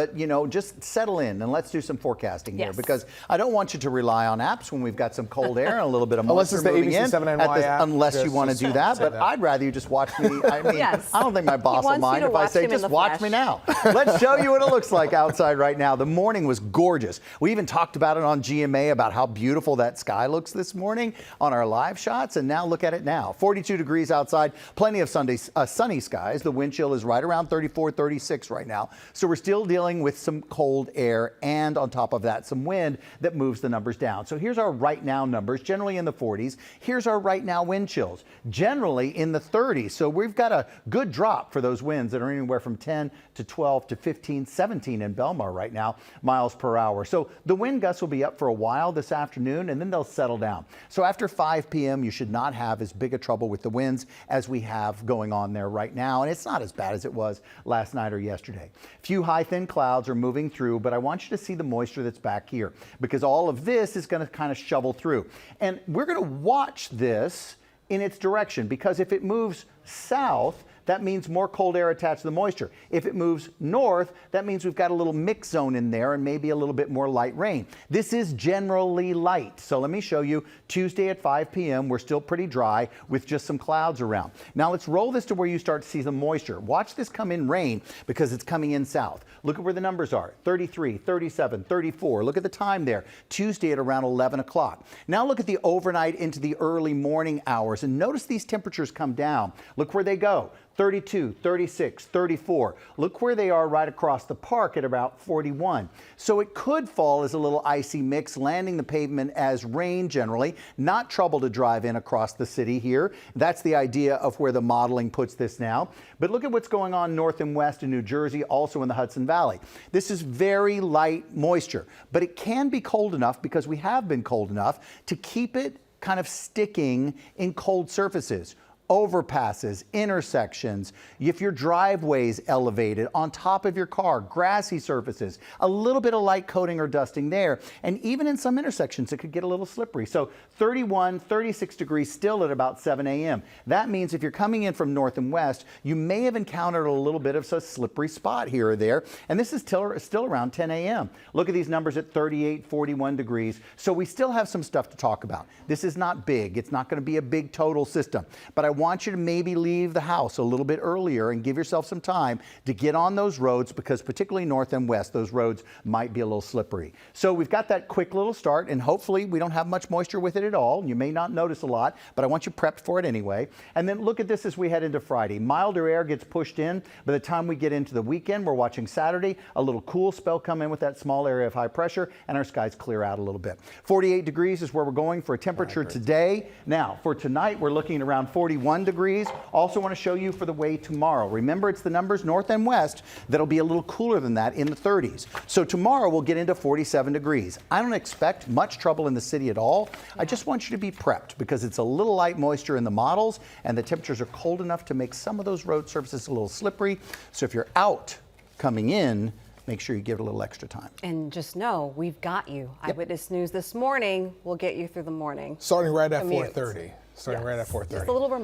But, you know, just settle in and let's do some forecasting here, Yes. because I don't want you to rely on apps when we've got some cold air and a little bit of Unless moisture it's the moving ABC in. 79Y app. Unless you Just want to do say that, but that. I'd rather you just watch me. I mean, Yes. I don't think my boss will wants you mind to if I watch say, him in just the watch flesh. me now. Let's show you what it looks like outside right now. The morning was gorgeous. We even talked about it on GMA about how beautiful that sky looks this morning on our live shots, and now look at it now. 42 degrees outside, plenty of sunny skies. The wind chill is right around 34, 36 right now. So we're still dealing with some cold air, and on top of that, some wind that moves the numbers down. So here's our right now numbers, generally in the 40s. Here's our right now wind chills, generally in the 30s. So we've got a good drop for those winds that are anywhere from 10 to 12 to 15, 17 in Belmar right now, miles per hour. So the wind gusts will be up for a while this afternoon, and then they'll settle down. So after 5 p.m., you should not have as big a trouble with the winds as we have going on there right now. And it's not as bad as it was last night or yesterday. Few high thin clouds are moving through, but I want you to see the moisture that's back here, because all of this is going to kind of shovel through. And we're going to watch this in its direction, because if it moves south, that means more cold air attached to the moisture. If it moves north, that means we've got a little mix zone in there and maybe a little bit more light rain. This is generally light. So let me show you Tuesday at 5 p.m. We're still pretty dry with just some clouds around. Now let's roll this to where you start to see some moisture. Watch this come in rain because it's coming in south. Look at where the numbers are. 33, 37, 34. Look at the time there. Tuesday at around 11 o'clock. Now look at the overnight into the early morning hours and notice these temperatures come down. Look where they go. 32, 36, 34. Look where they are right across the park at about 41. So it could fall as a little icy mix, landing the pavement as rain generally. Not trouble to drive in across the city here. That's the idea of where the modeling puts this now. But look at what's going on north and west in New Jersey, also in the Hudson Valley. This is very light moisture, but it can be cold enough, because we have been cold enough, to keep it kind of sticking in cold surfaces. Overpasses, intersections, if your driveway's elevated, on top of your car, grassy surfaces, a little bit of light coating or dusting there. And even in some intersections, it could get a little slippery. So 31, 36 degrees still at about 7 a.m. That means if you're coming in from north and west, you may have encountered a little bit of a slippery spot here or there. And this is still around 10 a.m. Look at these numbers at 38, 41 degrees. So we still have some stuff to talk about. This is not big. It's not going to be a big total system. But I want you to maybe leave the house a little bit earlier and give yourself some time to get on those roads, because particularly north and west, those roads might be a little slippery. So we've got that quick little start, and hopefully we don't have much moisture with it at all. You may not notice a lot, but I want you prepped for it anyway. And then look at this as we head into Friday. Milder air gets pushed in. By the time we get into the weekend, we're watching Saturday, a little cool spell come in with that small area of high pressure, and our skies clear out a little bit. 48 degrees is where we're going for a temperature today. Now, for tonight, we're looking at around 41 degrees. Also want to show you for the way tomorrow. Remember, it's the numbers north and west that'll be a little cooler than that in the 30s. So tomorrow we'll get into 47 degrees. I don't expect much trouble in the city at all. I just want you to be prepped, because it's a little light moisture in the models, and the temperatures are cold enough to make some of those road surfaces a little slippery. So if you're out coming in, make sure you give it a little extra time. And just know, we've got you. Eyewitness News this morning will get you through the morning. Starting right at Commute. 4:30. Starting right at 4:30. Just a little reminder.